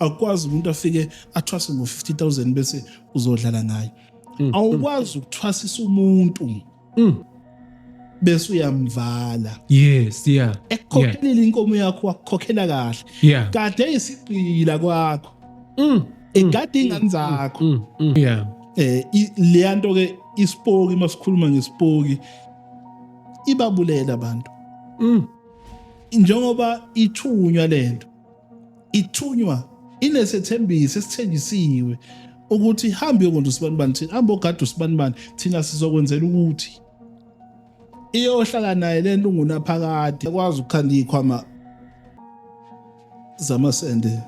akwazi umuntu afike athwase ngo-50,000 bese uzodlala ngayo. Awukwazi ukuthwasisa umuntu bese uyamvala. Yes, yeah. Ekukhokhela inkomo yakho wakukhokhela kahle. Yeah. Kade isigqila kwakho. Egade ingane zakho. Yeah. Le nto ke isipoki masikhuluma ngesipoki ibabulela abantu. Njengoba ithunywa lento. Ithunywa inesethembiso esithenjisiwe ukuthi hambe uyokwenza usibanibani thina hambe ogada usibanibani thina sizokwenzela ukuthi iyohlala naye lento ungunaphakade akwazi ukukhanda ikhwama zamasende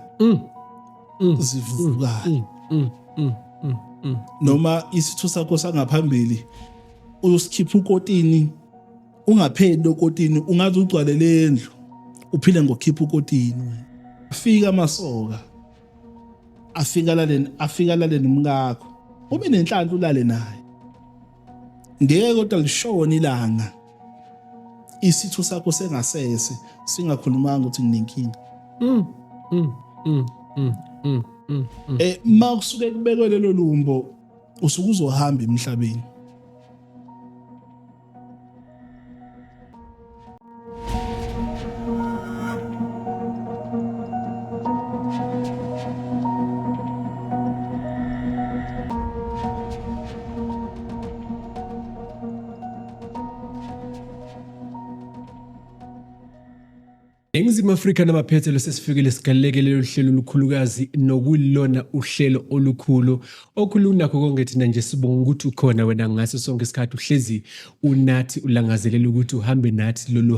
zivuvukayo noma isitho sakho sangaphambili usikhipha ukotini ungapheli ukotini ungaze ugcwale lendlu uphile ngokukhipha ukotini afika amasoka afika laleni umkakho ube nenhlanhla ulale naye ngeke kodwa lishona ilanga isitho sakho sengasese singakhulumanga ukuthi nginenkinga mawusuke kubekwe lelo lumbo usuke uzohamba emhlabeni. Engizima Afrika namaphethelo sesifikile sigaleleke lelo hlelo olukhulukazi nokulona uhlelo olukhulu okhulunakho konke thina nje sibonga ukuthi ukhona wena ngaso sonke isikhathi uhlezi unathi ulangazelela ukuthi uhambe nathi lolu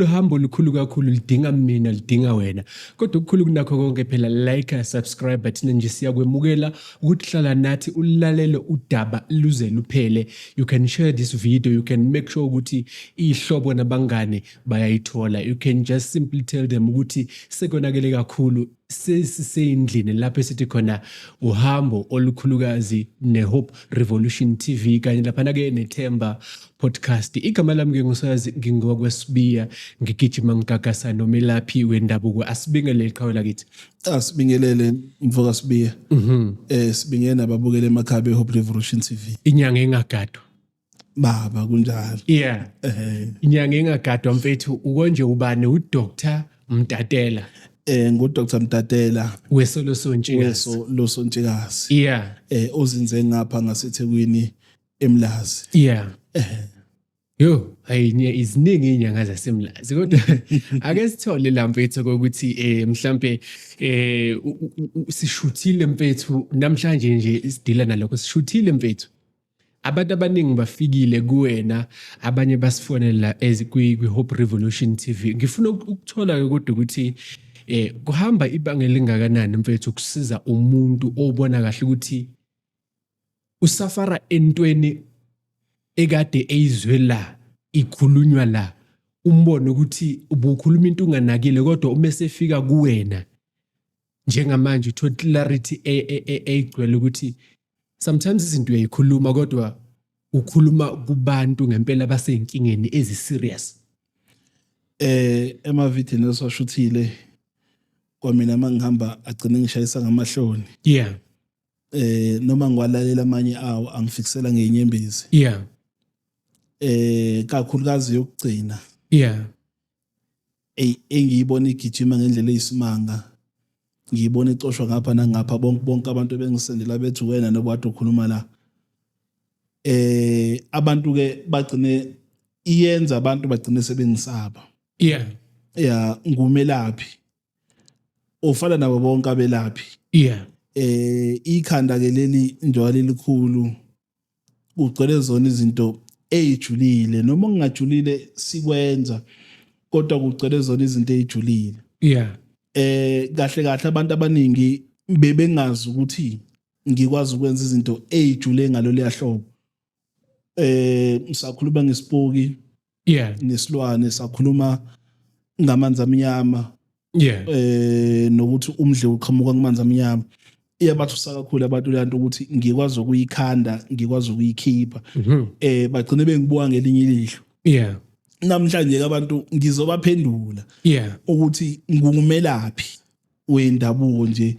hambo lukhulu kakhulu lidinga mina lidinga wena kodwa ukukhulu kunakho konke phela like subscribe thina nje siyakwemukela ukuthi hlala nathi ulalele udaba luze luphele. You can share this video, you can make sure ukuthi ihlobo nabangane bayayithola, you can just simply tell them ukuthi sekonakele kakhulu sesisendlini lapho esithi khona uhambo olukhulukazi neHope Revolution TV kanye lapha ke neThemba podcast. Igama lami ngingusazi ngingokwesibiya ngigijima ngigagasa nomelaphi wendabuko asibingelele iqhawe lakithi. Asibingelele mfoka sibiya. Sibingene nababukele emakhaya beHope Revolution TV. Inyanga engagadwa. Baba kunjalo. Yeah. Inyanga engagadwa mfethu ukonje ubani uDr Mtatela. NguDr Mtatela Wesolosontsikazi. Yeah. Ozinze ngapha ngaseThekwini eMlazi. Yeah. Yo, hayi iziningi inyanga zaseMlazi kodwa ake sithole la mfethu ukuthi mhlambe sishuthile mfethu namhlanje nje isidila nalokho sishuthile mfethu. Abantu abaningi bafikile kuwena abanye basifonela kwi-Hope Revolution TV. Ngifuna ukuthola kodwa ukuthi kuhamba ibanga elingakanani mfethu ukusiza umuntu obona kahle ukuthi usafara entweni ekade eyizwe la ikhulunywa la umbone ukuthi ubukhuluma into unganakile kodwa uma sefika kuwena njengamanje uthola clarity egcwele ukuthi sometimes izinto uyayikhuluma kodwa ukhuluma kubantu ngempela baseyinkingeni eziserious. Emavidini esashuthile kwamina mangihamba agcine ngishayisa ngamahloni. Yeah. Noma ngiwalalela amanye awo angifikisela ngeinyembezi. Yeah. Kakhulukazi yokugcina. Yeah. Engiyibona igijima ngendlela eyisimanga. Ngiyibona icoshwa ngapha nangapha bonke abantu bengisendela bethi wena nobade ukhuluma la. Abantu ke bagcine iyenza abantu bagcine sebengisaba. Yeah. Yeah, ngumelaphi. Ofana nabo bonke abelaphi. Yeah. Ikhanda ke leli njalo elikhulu ugcwele zona izinto ejulile noma ngingajulile sikwenza kodwa kugcwele zona izinto ejulile. Yeah. Kahle abantu abaningi bebengazi ukuthi ngikwazi ukwenza izinto ejule ngalo leyahlobo. Sakhuluma ngesipoki. Yeah. Nesilwane sakhuluma ngamanzi amnyama. Yeah. Nokuthi umdle uqhamuka kumanzi amnyama. Iyabathusa kakhulu abantu lento ukuthi ngikwazi ukuyikhanda, ngikwazi ukuyikhipha. Bagcine bengibuka ngelinye ilihlo. Yeah. Namhlanje abantu ngizobaphendula. Yeah. Ukuthi ngumelaphi. wendabuko nje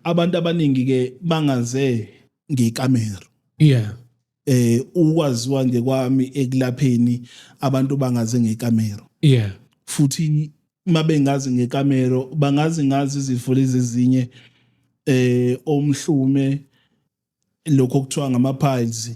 abantu abaningi ke bangaze ngekamero Yeah. ukwaziwa nje kwami ekulapheni abantu bangaze ngekamero Yeah. futhi mabengazi ngekamero bangazi ngazi izifo lezi ezinye omhlume lokho kuthiwa ngama-piles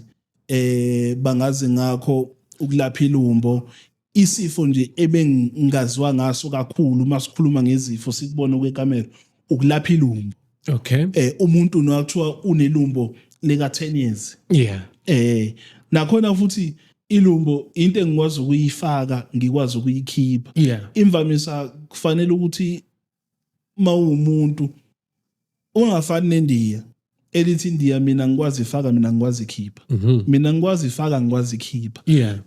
bangazi ngakho ukulapha ilumbo isifo nje ebengaziwa ngaso kakhulu masikhuluma ngezifo sikubona kwekamera ukulapha ilumbo Okay. umuntu nokuthiwa unelumbo leka 10 years Yeah. nakhona futhi ilumbo into engikwazi ukuyifaka ngikwazi ukuyikhipha Yeah. imvamisa kufanele ukuthi mawumuntu ungafani neNdiya elithi India mina ngikwazi ifaka mina ngikwazi ikhipha mina ngikwazi ifaka ngikwazi ikhipha Yeah.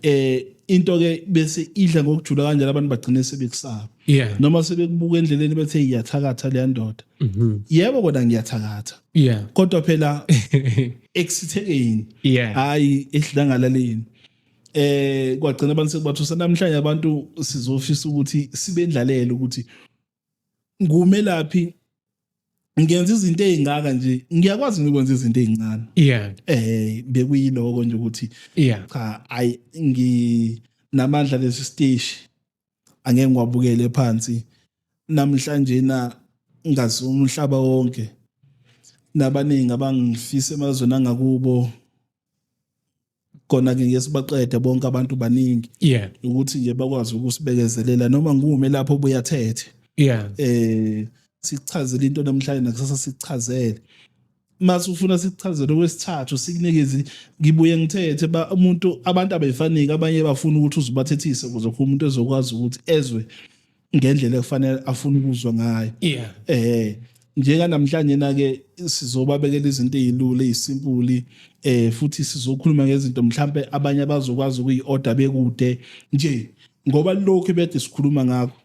into ke bese idla ngokujula kanjalo abantu bagcine sebekusaba Yeah. noma sebekubuka endleleni bethe iyathakatha le ndoda yebo kodwa ngiyathakatha Yeah. kodwa phela eksithekeni Yeah. hayi ehlangalaleni kwagcina abantu sekubathusa namhlanje abantu sizofisa ukuthi sibendlalele ukuthi ngumelaphi ngiyenza izinto ezingaka nje ngiyakwazi ukwenza izinto ezincane Yeah. bekuyiloko nje ukuthi Yeah. cha ayi nginamandla lesi stage angeke ngiwabukele phansi namhlanje na ngazi umhlaba wonke nabaningi abangifisa emazweni angakubo kona ke ngesibaqede bonke abantu baningi Yeah. ukuthi nje bakwazi ukusibekezelela noma ngume lapho buyathethe Yeah. sichazele into namhlanje nakusasa sichazele mase ufuna sichazele kwesithathu sikunikeze ngibuye ngithethe umuntu abantu abayifaniki abanye bafuna ukuthi uzibathethise ukuze umuntu ezokwazi ukuthi ezwe ngendlela efanele afuna ukuzwa ngayo Yeah. njeka namhlanje na ke sizobabekela izinto ezilula ezisimpuli futhi sizokhuluma ngezinto mhlambe abanye abazokwazi ukuyi-order bekude nje ngoba lokho ebede sikhuluma ngakho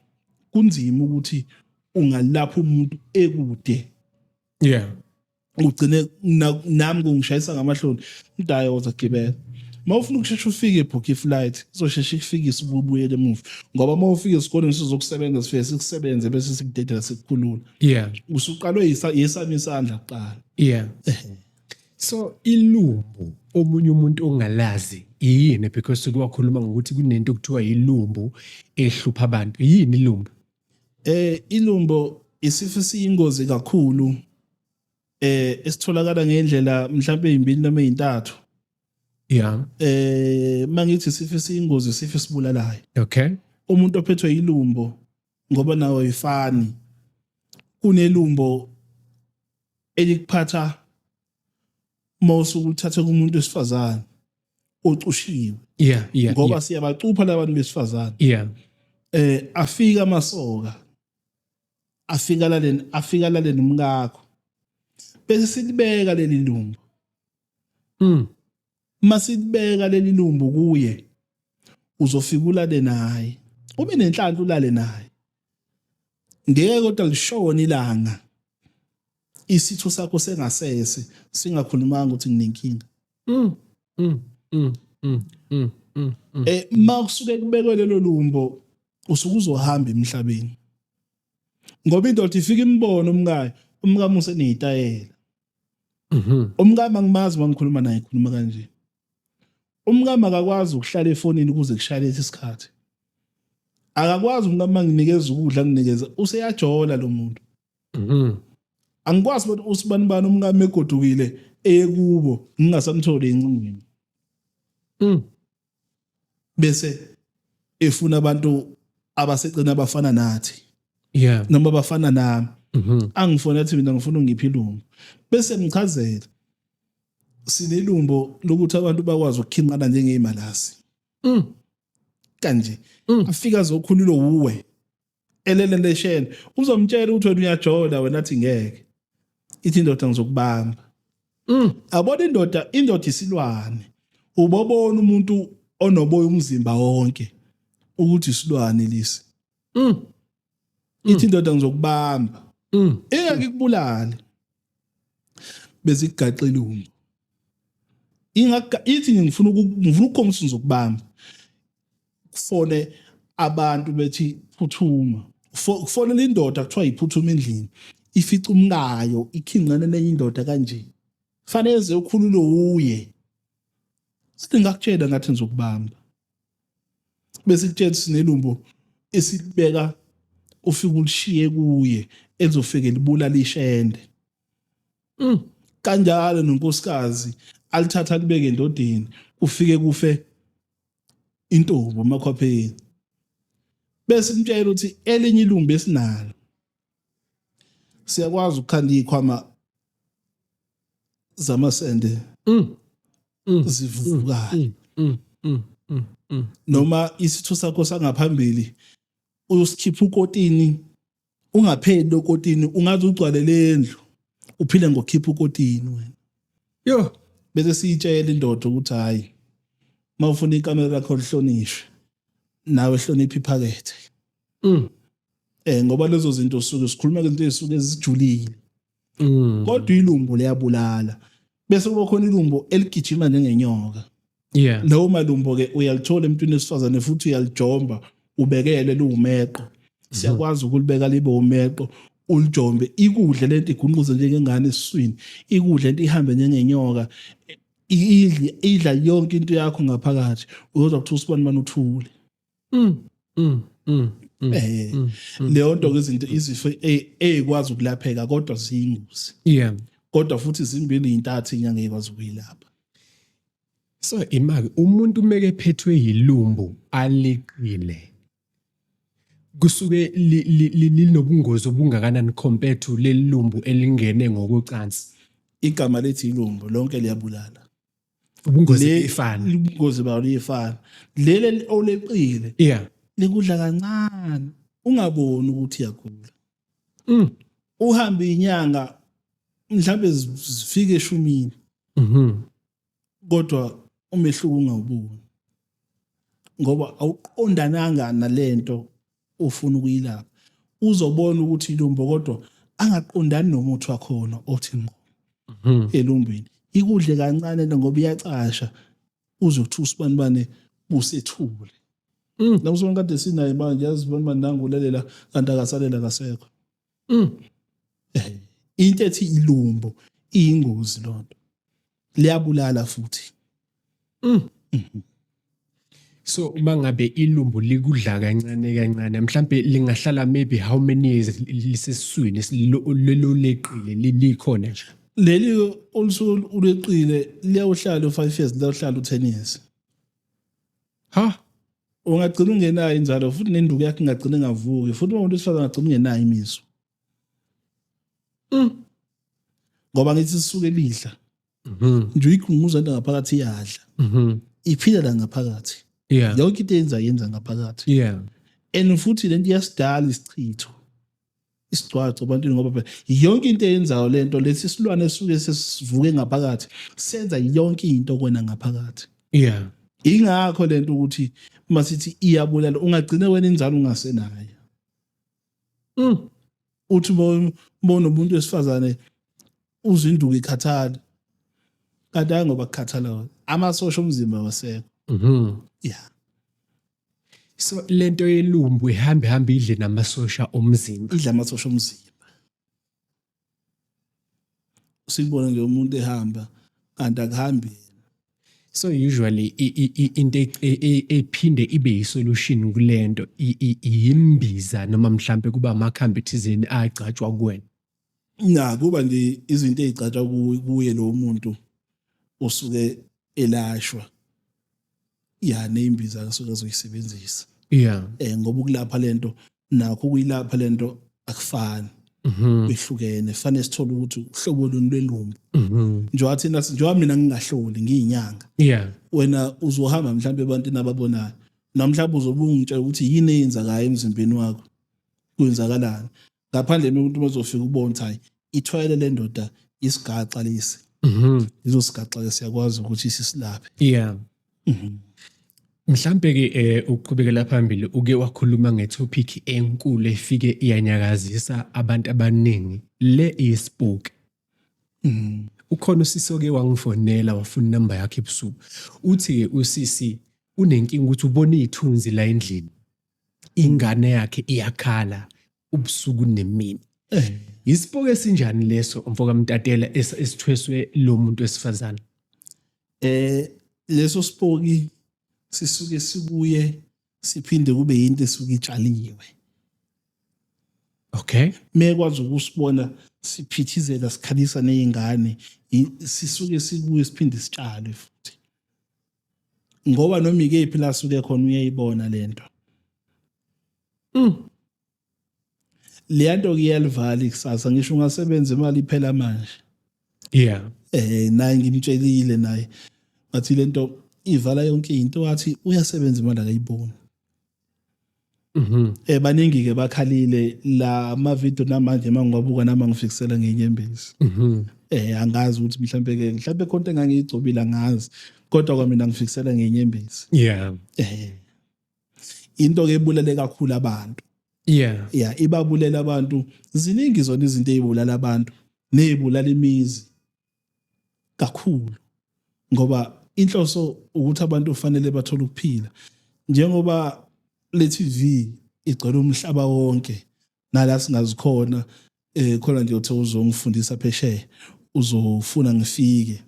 kunzima ukuthi ungalapha umuntu ekude Yeah. ugcine nami ngishayisa ngamahloni udayo uzagibela mawufuna ukushesha ufike ebook iflight izoshesha ifikise ubuyele emuva ngoba mawufika esikoleni sizokusebenza sifike sikusebenze bese sikudedela sikukhulula Yeah. usuqalwe yesami isandla kuqala Yeah. So ilumbu omunye umuntu ongalazi yini because kuwakhuluma ngokuthi kunento okuthiwa ilumbu ehlupha abantu yini ilumbu ilumbo isifo siyingozi kakhulu esitholakala ngendlela mhlawumbe ezimbili noma ezintathu Yeah. mangithi isifo siyingozi isifo esibulalayo Okay. umuntu ophethwe yilumbo ngoba nawo ifani kunelumbo elikuphatha mawusuku uthathe kumuntu wesifazane ocushiwe Yeah. Yeah. ngoba siyabacupha labantu besifazane Yeah. afika amasoka afika lale nomkakho bese silibeka leli lumbu masilibeka leli lumbu kuye uzofika ulale naye ube nenhlanhla ulale naye ngeke kodwa lishona ilanga isitho sakho sengasese singakhulumanga ukuthi nginenkinga makusuke kubekwe lelo lumbo usuke uzohamba emhlabeni ngoba indoda ifika imbono umkami usenezitayela umkami angimazi mangikhuluma naye ikhuluma kanje umkami akakwazi ukuhlala efonini ukuze kushaya lesi sikhathi akakwazi umkami manginikeza ukudla nginikeza useyajola lo muntu angikwazi ukuthi usibanibani umkami egodukile ekubo ngingasamtholi encingweni bese efuna abantu abasecina abafana nathi Yeah. noma bafana nami angifona ukuthi mina ngifuna ungiphi ilumbu bese ngichazela sinelumbo lokuthi abantu bakwazi ukukhinqana njengezimalasi kanje afika zokhululo uwe elele leshene uzomtshela ukuthi wena uyajola wena athi ngeke ithi indoda ngizokubamba abona indoda isilwane ubobona umuntu onoboya umzimba wonke ukuthi isilwane lesi ithi indoda ngizokubamba engakubulala bese igaxa ilumbu ithi ngifuna ukukhombisa ngizokubamba kufone abantu bethi phuthuma kufonela indoda kuthiwa iphuthuma endlini ifica umkayo ikhinqane nenye indoda kanje fanele ukhululo uye singakutshela ngathi ngizokubamba bese kutshela sinelumbo esibeka ufika ulishiye kuye ezofike libulala ishende kanjalo nonkosikazi alithatha libeke endodeni ufike kufe intombi amakhwapheni bese kumtshela ukuthi elinye ilumbi esinalo siyakwazi ukukhanda ikhwama zamasende zivuvukayo noma isitho sakho sangaphambili uyosikhipha ukotini ungapheli lokotini ungaze ugcwale lendlu uphile ngokukhipha ukotini wena yo bese siyitshela indoda ukuthi hayi mawufuna ikamela lakho lihlonishwe nawe hlonipha iphakethe ngoba lezo zinto suke sikhuluma ngezinto ezisuke ezijulile kodwa ilumbu liyabulala bese kuba khona ilumbu eligijima njengenyoka lawo malumbo ke uyalithola emntwini esifazane futhi uyalijomba ubekele lumeqo siyakwazi ukulibeka libe umeqo ulijombe ikudle lento igunquze njengengane esiswini ikudle lento ihambe njengenyoka idla yonke into yakho ngaphakathi uyozwa ukuthi usibani uthule leyo nto izinto izifo ezikwazi ukulapheka kodwa ziyingozi kodwa futhi zimbili intathu inyanga ekwazi ukuyilapha. So imake umuntu meke phethwe yilumbu aliqile kusuke linobungozi obungakanani compared to lelumbu elingene ngokucansi. Igama lethi ilumbu lonke liyabulala. Ubungozi befana. Ubungozi bawo liyefana. Lele oleqile. Likudla kancane. Ungaboni ukuthi yakhula. Uhamba inyanga mhlambe zifike 10. Kodwa umehluko ungawuboni. Ngoba awuqondananga nalento ufuna ukuyilapha. Uzobona ukuthi ilumbu kodwa angaqondani nomuthi wakhona othi ngqo. Elumbini. Ikudle kancane ngoba iyacasha uzokuthi usibani busethule. Namsona kade sinayo manje yazibona manje nangulelela kanti akasalela kasekho. Into ethi ilumbu iyingozi lonto. Liyabulala futhi. So mangabe ilumbu likudla kancane mhlambe lingahlala maybe how many years lisesiswini leqile likhona nje. Leli olusuku uleqile liyawuhlala u5 years liyawuhlala u10 years. Ungagcina ungenayo inzalo futhi nenduku yakhe ingagcina engavuki futhi umuntu wesifazane angagcina ungenayo imiso. Ngoba ngithi sisuke lidla. Nje ikhunguza into ngaphakathi iyadla. Iphila la ngaphakathi. Yonke into yenza ngaphakathi. And futhi lento iyasidala isichitho. Isicwaco abantu ngoba yonke into eyenzayo lento lesi silwane esuke sesivuke ngaphakathi senza yonke into kwena ngaphakathi. Ingakho lento ukuthi masithi iyabulala ungagcina wena inzalo ungasenayo. Uthi bona umuntu wesifazane uzinduku ikhathala. Kanti ngoba kukhathala amasosha omzimba wasekho. So lento yelumbu ihamba idle namasosha omzimba. Idla amasosha omzimba. Usibona nje umuntu ehamba kanti akuhambi. So usually into ephinde ibe yisolution kulento imbiza noma mhlambe kuba amakhambi ethizeni agcatshwa kuwena. Kuba nje izinto ezigcatshwa kuye lo muntu usuke elashwa. Nembiza asuke azoyisebenzisa. Ngoba ukulapha lento nakho ukuyilapha lento akufani. Behlukene fanele sithole ukuthi uhlobo luni lwelumbu. Njengoba thina njengoba mina ngingahloli ngiyinyanga. Wena uzohamba mhlambe ebantwini ababonayo. Namhlanje uzobungitshela ukuthi yini eyenzakayo emzimbeni wakho. Kwenzakalani? Ngaphandle nokuthi bazofika ubone ukuthi hayi ithwele le ndoda isigaxa lesi. Izosigaxa ke siyakwazi ukuthi sisilaphe. Mhlambe ke uqhubekela phambili uke wakhuluma ngetopic enkulu efike iyanyakazisa abantu abaningi le ispook. Ukhona usisoke wangifonela wafuna inamba yakhe ebusuku. Uthi ke usisi unenkinga ukuthi ubona izithunzi la endlini. Ingane yakhe iyakhala ubusuku nemini. Isipoke esinjani leso mfoka Mtatela esithweswe lo muntu wesifazana? Leso sipoki sisuke sibuye siphinde kube into esuke itshaliwe. Okay. Mekwazi ukusibona siphithizela sikhalisa nezingane sisuke sibuye siphinde sitshale futhi. Ngoba noma ikephi la suke khona uyayibona lento. Leyanto kuyalivala ikusasa ngisho ungasebenza imali iphela manje. Yeah. Naye ngimtshelile naye ngathi lento ivala yonke into wathi uyasebenza imali akayiboni. Baningi ke bakhalile la ama video namanje mangiwabuka nama ngifikisela ngenyembezi. Angazi ukuthi mhlambe konke engangiyigcobile angazi kodwa kwamina ngifikisela ngenyembezi. Yeah. Into ke ebulale kakhulu abantu. Yeah, ibabulela abantu ziningi zona izinto ezibulala abantu nezibulala imizi kakhulu ngoba inhloso ukuthi abantu kufanele bathole ukuphila njengoba le TV igcwele umhlaba wonke nala singazikhona khona nje uthi uzongifundisa phesheya uzofuna ngifike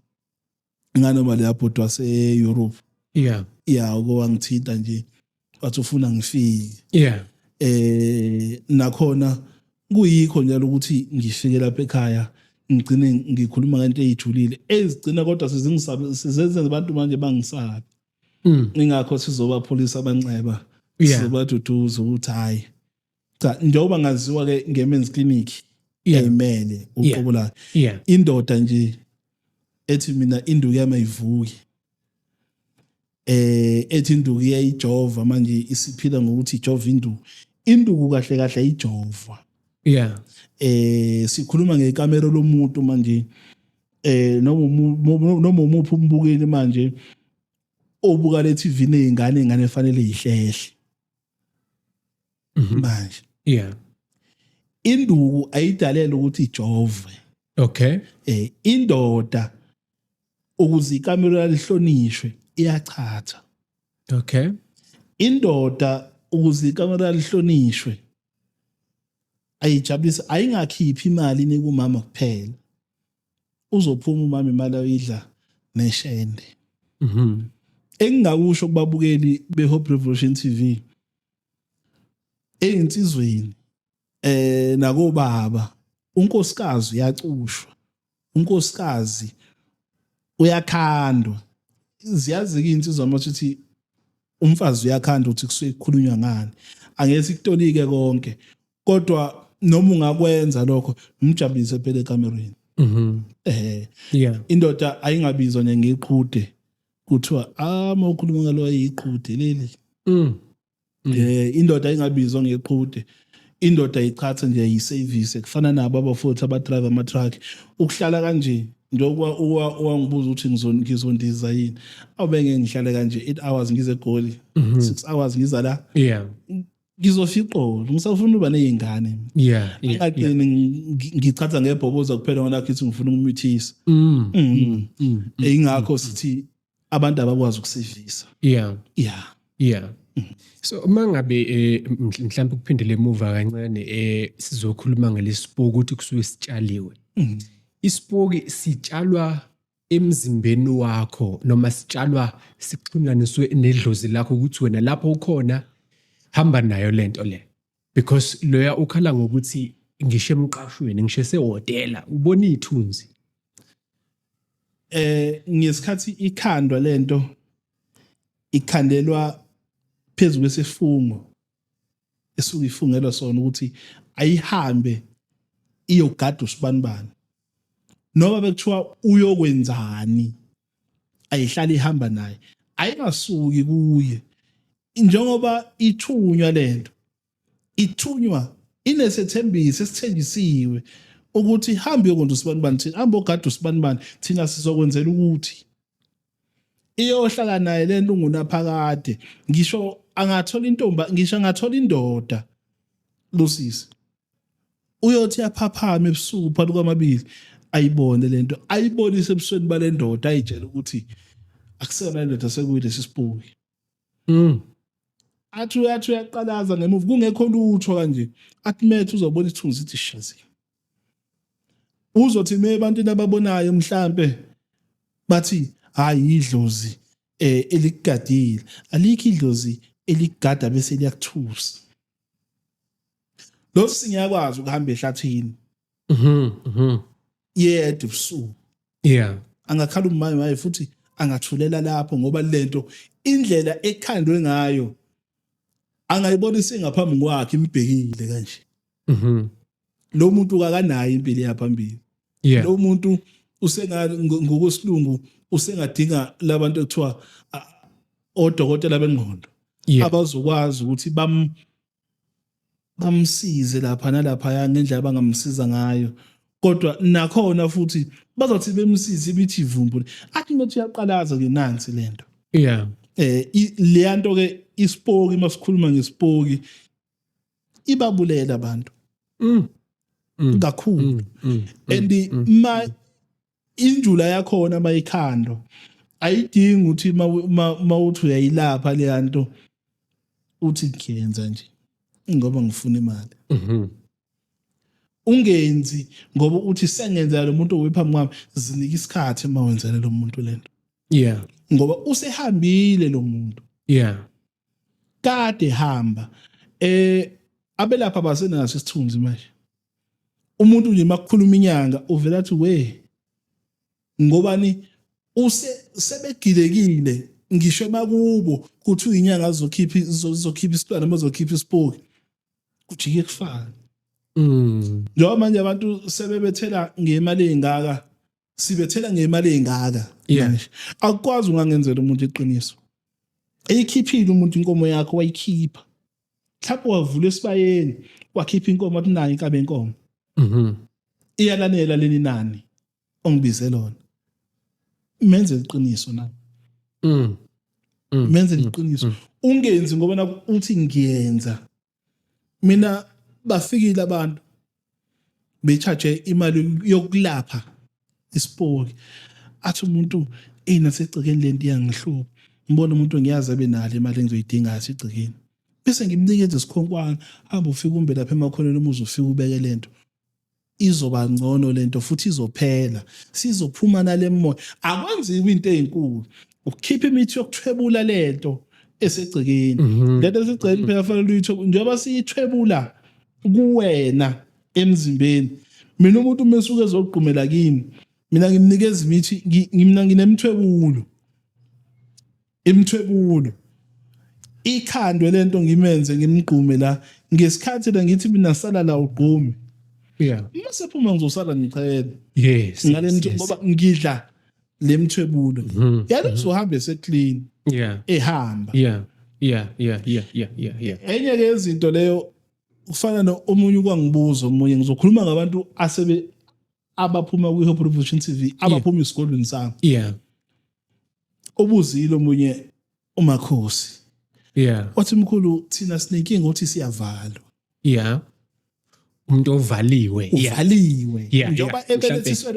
nganoma le airport wase Europe. Yeah okwangithinta nje wathi ufuna ngifike. Nakhona kuyikho njalo ukuthi ngifike lapha ekhaya ngigcine ngikhuluma ngento ezijulile ezigcina kodwa sizenza abantu manje bangisabi. Ingakho sizoba police abanceba sizobaduduza ukuthi hayi cha njengoba ngaziwa ke ngemen's clinic emele uqobula indoda nje ethi mina induku yami ayivuki ethi induku iyayijova manje isiphila ngokuthi ijova induku kahle kahle ijova. Sikhuluma ngekamera lomuntu manje noma umuphi umbukeli manje obuka le TV nezingane efanele ihlehle manje. Induku ayidalela ukuthi ijove. Okay. Indoda ukuze ikamera lihlonishwe iyachatha. Okay. Indoda ukuze ikamera lihlonishwe ayijabulisa ayingakhiphi imali nekumama kuphela. Uzophuma umama imali ayidla neshende. Engingakusho kubabukeli beHope Revolution TV einsizweni nako baba unkosikazi uyacushwa. Unkosikazi uyakhandwa. Ziyazi ke insizwa amathi umfazi uyakhandwa ukuthi kusuke kukhulunywa ngani. Angeke sikutolike konke kodwa noma ungakwenza lokho umjabulise phela ekamereni. Indoda ayingabizwa ngeqhude kuthiwa mawukhuluma ngalo ayiqhude leli. Indoda ayingabizwa ngeqhude. Indoda ichatha nje ayiservice kufana nabo abafuthi abadrive ama truck ukuhlala kanje njengoba uwangibuza ukuthi ngizondiza yini awubenge ngihlale kanje 8 hours ngize eGoli 6 hours ngiza la. Ngizofiqola ngisafuna uba nezingane. Ngichatha ngebhoboza kuphela ngona kithi ngifuna ukumithisa. Ingakho sithi abantu abakwazi ukusevisa. So mangabe mhlawumbe kuphindele emuva kancane sizokhuluma ngalesipoki ukuthi kusuke sitshaliwe. Isipoki sitshalwa emzimbeni wakho noma sitshalwa sixhunyaniswe nedlozi lakho ukuthi wena lapho ukhona hamba nayo lento le because loya ukhala ngokuthi ngisho emqashweni ngisho sehotela ubona ithunzi. Ngesikhathi ikhandwa lento ikhandelwa phezulu kwesifungo esuke ifungelwa sona ukuthi ayihambe iyogada usibanibani noma bekuthiwa uyokwenzani ayihlala ihamba naye ayingasuki kuye njengoba ithunywa lento ithunywa inesethembiso esithenjisiwe ukuthi hambe uyokwenza usibanibani thina hambe ogada usibanibani thina sizokwenzela ukuthi iyohlala naye lento ungunaphakade ngisho angathola ngisho angathola indoda losisi uyothi yaphaphama ebusuku phakathi kwamabili ayibone lento ayibonise ebusweni balendoda ayitshela ukuthi akusena indoda sekuyilesi sipoki. Athi uyaqalaza ngemuva kungekho lutho kanje athi methu uzobona ithunzi ithi shazi uzothi mebantwini ababonayo mhlambe bathi hayi idlozi elikugadile, alikho idlozi elikugada bese liyakuthusa. Lo singiyakwazi ukuhamba ehlathini yedwa ubusuku, Yeah. angakhala umaye futhi angathulela lapho ngoba lento indlela ekhandwe ngayo angayibona isingaphambi kwakhe imbhekile kanje. Lo muntu akanayo impilo yaphambili. Yeah. Lo muntu ngokwesilungu usengadinga labantu ekuthiwa odokotela bengqondo Yeah. abazokwazi ukuthi bamsize lapha nalapha ngendlela abangamsiza ngayo, kodwa nakhona futhi bazothi bemsize ibithi ivumbule athi manje uyaqalaza ke nansi lento. Yeah. Le nto ke isipoki masikhuluma ngesipoki ibabulela abantu kakhulu. And injula yakhona mayikhando ayidingi ukuthi mawuthi uyayilapha le nto uthi ngiyenza nje ngoba ngifuna imali. Ungenzi ngoba uthi sengenzela lo muntu owephambi kwami, zinika isikhathi mawenzela lo muntu lento. Yeah. Ngoba usehambile lo muntu. Yeah. Kade hamba. Abelapha basenaso isithunzi manje. Umuntu nje makukhuluma inyanga uvela athi we ngobani sebegilekile ngisho makubo kuthi inyanga azokhipha isitwana bazokhipha isipoki kujike kufana. Njengoba manje abantu sebebethela ngemali engaka, sibethela ngemali engaka. Akukwazi ungangenzela umuntu iqiniso. Eyikhiphile umuntu inkomo yakho wayikhipha. Mhlawumbe wavula esibayeni wakhipha inkomo athi nayo inkabe inkomo. Iyalanela leni nani ongibize lona. Menze iqiniso na. Menze iqiniso. Ungenzi ngoba uthi ngiyenza. Mina bafikile abantu becharge imali yokulapha isipoki. Athi umuntu nasegcikeni lento iyangihlupa. Ngibona umuntu ngiyazi abenalo imali engizoyidinga asegcikeni. Bese ngimnikeza isikhonkwana, hamba ufike umbe lapha emakhoneni umuze ufike ubeke lento. Izoba ngcono lento futhi izophela. Sizophuma nale moya. Akwenziwe into ezinkulu. Ukukhipha imithi yokuthwebula lento esegcikeni. Lento esegcikeni phela fanele uyithwebule njengoba siyithwebula kuwena emzimbeni. Mina umuntu mesuke ezogqumela kimi, mina ngimnikeza imithi, mina nginemthwebulo. Imthwebulo ikhandwe lento ngimenze ngimgqume la ngesikhathi la ngithi mina sala la ugqume. Yeah. Mase phuma ngizosala ngichela. Yes. Ngale nto ngoba ngidla lemthwebulo. Yalo uzohamba eseclean. Yeah. Ehamba. Yeah. Enye ke izinto leyo ufana nomunye ukwangibuza omunye ngizokhuluma ngabantu abaphuma kwi-Hope Revolution TV abaphuma esikolweni sami. Yeah. Ubuzile omunye uMakhosi. Yeah. Wathi mkhulu thina sinenkinga ukuthi siyavalwa. Yeah. Umuntu ovaliwe. Uvaliwe. Yeah. Njoba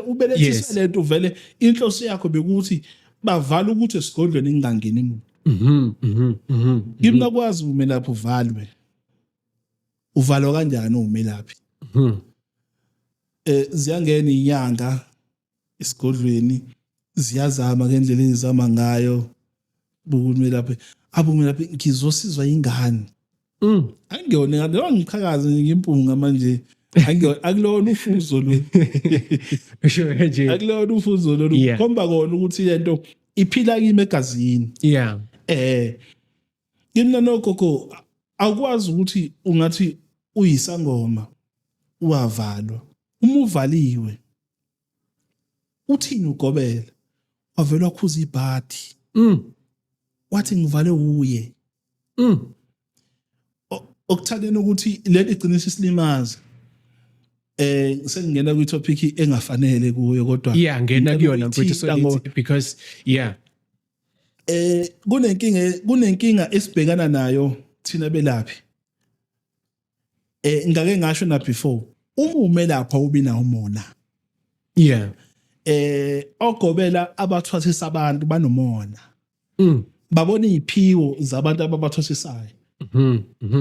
ubelethiswe lento uvele inhloso yakho bekuthi bavala ukuthi esigodlweni ngingangeni umuntu. Ngimnakwazi umelaphi uvalwe. Uvalwa kanjani umelaphi? Ziyangena inyanga esigodlweni ziyazama ngendlela ezizama ngayo bukumelaphi abumelaphi ngizosizwa ingane. Angiyona ngale wangiqhakaza ngimpunga manje akulona ufuzo lo. Sure nje. Akulona ufuzo lo khomba kona ukuthi lento iphila kimi egazini. Yeah. Mina nogogo akwazi ukuthi ungathi uyisangoma uwavalwa. Uma uvaliwe uthini ugobela? Wavela ukhuza ibhadi. Wathi ngivale uye. Okuthandeni ukuthi lento igcinisa isilimaza. Sengingena kwi topic engafanele kuyo kodwa Yeah, ngena kuyona mfethu so because yeah. Kunenkinga esibhekana nayo thina belaphi. Ngake ngasho na before. Uma umelapha ubina umona. Yeah. Ogobela abathwasisa abantu banomona. Babona iziphiwo zabantu ababathwasisayo.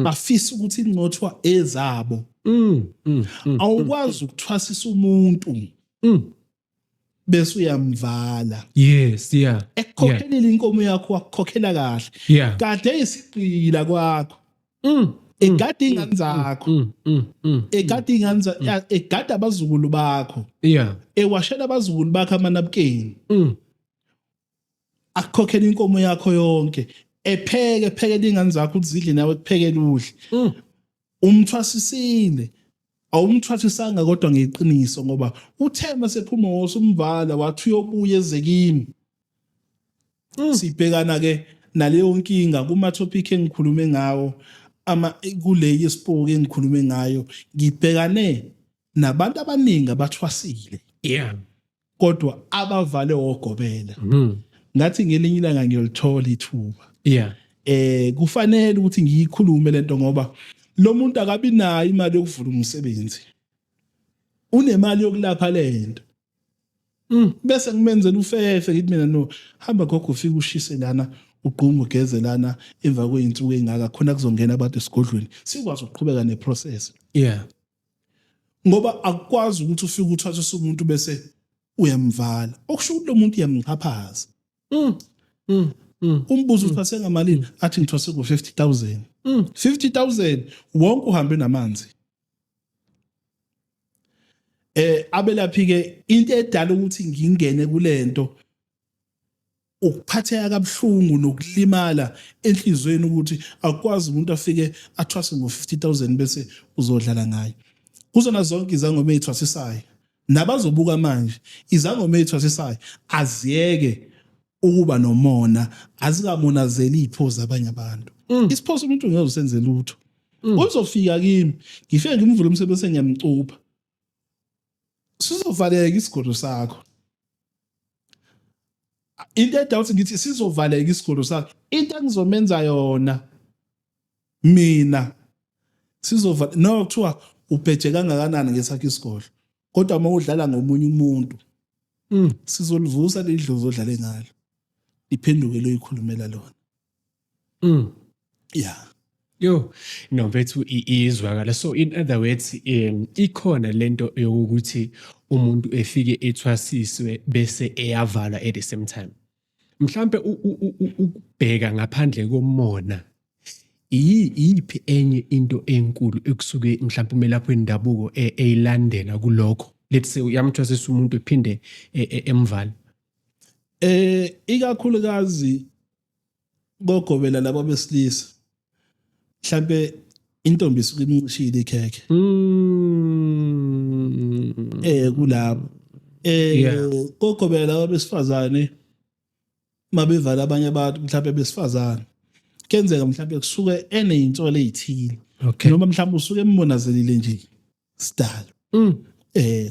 Bafisa ukuthi ingcothwa ezabo. Awukwazi ukuthwasisa umuntu bese uyamvala Yes, yeah. ekukhokhelile inkomo yakho wakukhokhela kahle Yeah. kade isigqila kwakho Mm. egada ingane zakho egada ingane egada abazukulu bakho Yeah. ewashela abazukulu bakho amanabukeni Mm. akukhokhela inkomo yakho yonke ephekela ingane zakho uzidle nawe kuphekela udle umthwasisile awumthwasisanga kodwa ngeqiniso ngoba uthema sephuma wosumvala wathi uyobuya ezekini sibhekana ke naleyo nkinga kuma topic engikhulume ngawo kule yesipoke engikhulume ngayo ngibhekane nabantu abaningi abathwasile Yeah. kodwa abavale ogobela Mm. ngathi ngelinye ilanga ngiyolithola ithuba Yeah. kufanele ukuthi ngiyikhulume lento ngoba lo muntu akabi nayo imali yokuvula umsebenzi unemali yokulapha lento bese ngimenzela ufefe ngithi mina no hamba gogo ufike ushise lana uqhuma ugeze lana emva kweinsuku engaka khona kuzongena abantu esigodlweni sikwazi ukuqhubeka neprocess Yeah. ngoba akukwazi ukuthi ufike uthathe umuntu bese uyamvala okusho ukuthi lo muntu uyamchaphaza umbuzo uthi asengamalini athi ngithwase ku 50,000 50,000 wonke uhambe namanzi abelaphi ke into edala ukuthi ngingene kulento ukuphatheka kabuhlungu nokulimala enhlizweni ukuthi akwazi umuntu afike athwase ngo 50,000 bese uzodlala ngayo kuzona zonke izangoma ezithwasisayo nabazobuka manje izangoma ezithwasisayo aziyeke ukuba nomona azikamonazeli iphoza abanye abantu isiphoso umuntu ngeke usenze lutho uzofika kimi ngifike ngimvule umsebenzi engiyamcupha sizovaleka isigodo sakho into edawuthi ngithi sizovaleka isigodo sakho into engizomenza yona mina sizovala no kuthiwa ubheje kangakanani ngesakho isigodlo kodwa uma udlala ngomunye umuntu sizolivusa ledlozi odlale ngalo iphenduke lo ikhulumela lona yeah Yo, no bethu izwakala. So in other words, ikhona lento yokuthi umuntu efike ethwasiswe bese eyavalwa at the same time. Mhlambe ukubheka ngaphandle komona. Iyiphi enye into enkulu ekusuke mhlambe umelaphi wendabuko eyilandela kulokho. Let's say uyamthwasisa umuntu ephinde emvala. Ikakhulukazi bogobela laba besilisa mhlambe intombi isuke imnqishile ikhekhe kulabo bogobela laba besifazane mabevala abanye abantu mhlambe besifazane kenzeka mhlambe kusuke eneyintsholo ezithile noma mhlambe usuke embonazelile nje sidalo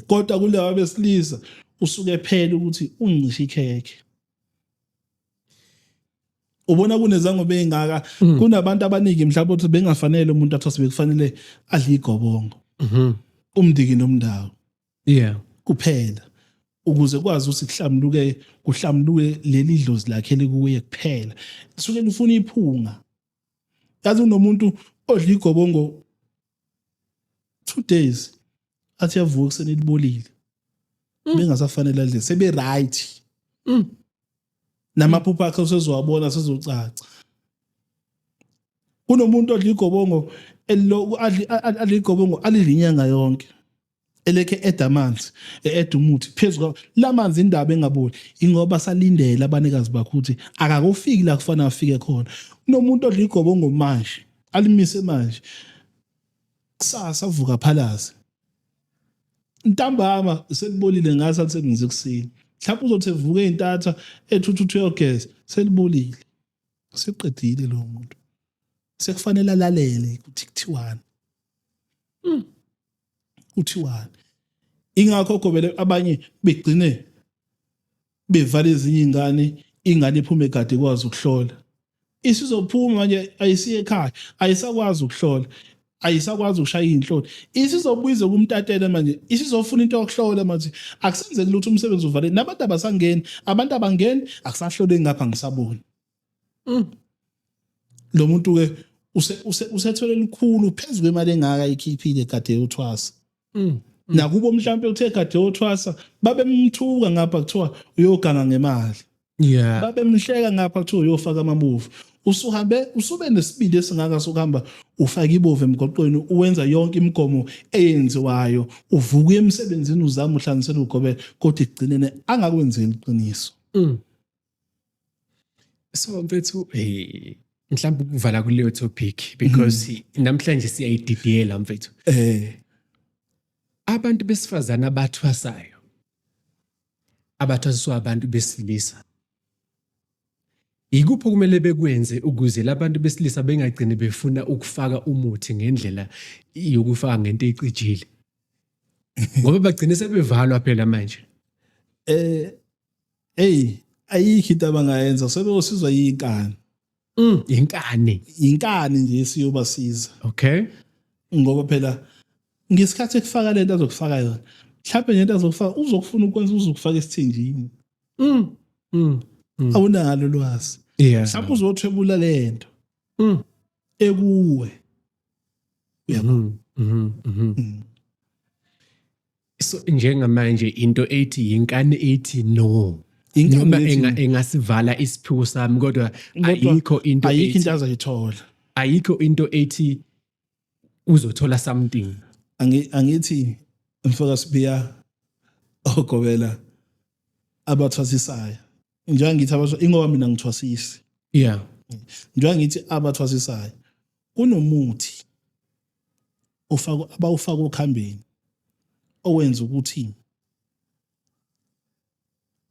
kodwa kulabo besilisa usuke phela ukuthi uncisha ikhekhe ubona kunezangoma ezingaka kunabantu abaningi mhlawumbe ukuthi bengafanele umuntu athwase bekufanele adle igobongo umndiki nomndawo kuphela ukuze kwazi ukuthi kuhlamluke leli dlozi lakhe likuye kuphela lisuke lifuna iphunga yazi unomuntu odla igobongo 2 days athi yavuka kuseni libolile bengasafanele adle sebe right namaphupho akhe usezowabona sezocaca kunomuntu odla igobongo adla igobongo alilinyanga yonke eleke edamanzi edumuthi phezulu lamanzi indaba engaboli ingoba salindela abanikazi bakho ukuthi akakufiki la kufanele afike khona kunomuntu odla igobongo manje alimise manje kusasa avuka phalazi ntambama selibolile ngasa lisebenze kusini mhlawumbe uzothi evuka eintatha ethuthuthu yogesi selibolile seqedile lo muntu sekufanele alalele ukuthi kuthiwani uthiwani ingakho gobele abanye begcine bevala ezinye ingane iphuma egade kwazi ukuhlola isizophuma manje ayisiye ekhaya ayisakwazi ukuhlola ayisakwazi ukushaya inhlolo isizobuyiza kumtatela manje isizofuna into yokuhlola manje akusenzeki lutho umsebenzi uvale nabantu abasangeni abantu abangeni akusahlole ngapha ngisabona lo muntu ke usethole likhulu phezulu kwemali engaka ikhiphile kade yothwasa nakubo mhlawumbe uthe kade yothwasa babemthuka ngapha kuthiwa uyoganga ngemali, Yeah. babemhleka ngapha kuthiwa uyofaka amabovu. Usube nesibindi esingaka sokuhamba ufaka ibovu emgoqweni, uwenza yonke imigomo eyenziwayo, uvuka emsebenzini uzama uhlanganisela ugobela, kodwa igcinene angakwenzeli iqiniso. So mfethu mhlawumbe ukuvala kuleyo topic because namhlanje siyayididiyela mfethu. Abantu besifazana abathwasayo abathwasiswa abantu besilisa, ikuphi kumele bekwenze ukuze labantu besilisa bengagcini befuna ukufaka umuthi ngendlela yokufaka ngento ecijile? Ngoba bagcine sebevalwa phela manje. Ayikho into abangayenza, sebeyosizwa yinkani. Inkani nje esiyobasiza. Okay. Ngoba phela ngesikhathi ekufaka lento azokufaka yona, mhlawumbe lento azokufaka uzokufuna ukwenza uzokufaka esithenjini. Awunalo lwazi. Yeah. Mhlawumbe uzothwebula lento ekuwe. So njengamanje into ethi yinkani ethi no. Inkani Noma ethi- engasivala isiphiwo sami kodwa Kodwa ayikho into ayikho into ethi azayithola. ayikho into ethi uzothola something. Angithi mfaka sibiya ogobela abathwasisayo. Njengoba ngithi ingoba mina ngithwasisi. Yeah. Njengoba ngithi abathwasisayo kunomuthi abawufaka okhambeni owenza ukuthi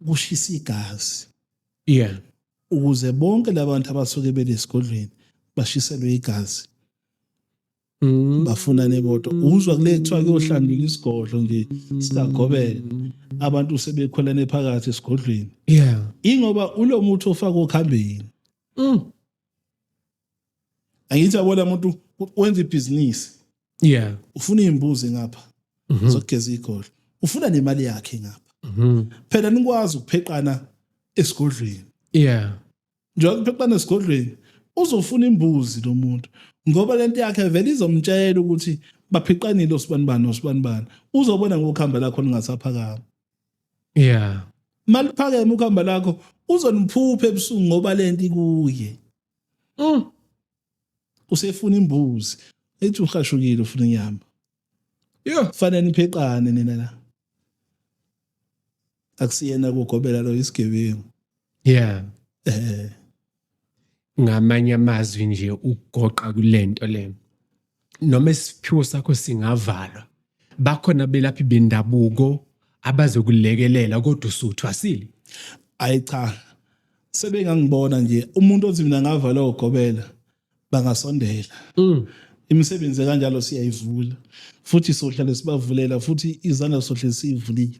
kushisa igazi, Yeah. ukuze bonke labantu abasuke belesigodlweni bashiselwe igazi, bafuna nebodo. Uzwa kule kuthiwa kuyohlandula isigodlo nje sikagobela, abantu sebekhwelane phakathi esigodlweni. Yeah. Ingoba ulo muthi ofaka okhambeni. Angithi abona umuntu wenza ibhizinisi, Yeah. ufuna imbuzi ngapha zokugeza igodlo, ufuna nemali yakhe ngapha. Phela nikwazi ukupheqana esigodlweni. Yeah. Njengoba kupheqana esigodlweni uzofuna imbuzi lo muntu, ngoba lento yakhe vele izomtshela ukuthi bapheqanile osibanibani osibanibani. Uzobona ngokuhamba lakho lingasaphakama. Yeah. Maliphakeme ukuhamba lakho uzoniphupha ebusuku ngoba lento ikuye. Usefuna imbuzi, ethi uhashukile ufuna inyama. Yeah. Kufanele nipheqane nina la. Akusiyena kugobela lo isigebengu. Yeah. Ngamanye amazwi nje ugoqa kulento le. Noma isiphiwo sakho singavalwa, bakhona belaphi bendabuko abazokulekelela kodwa usuthwasile. Ayi cha. Sebengangibona nje umuntu othi mina ngavala ugobela bangasondela. Imisebenzi kanjalo siyayivula. Futhi sohlale sibavulela futhi izandla sohlale sivulile.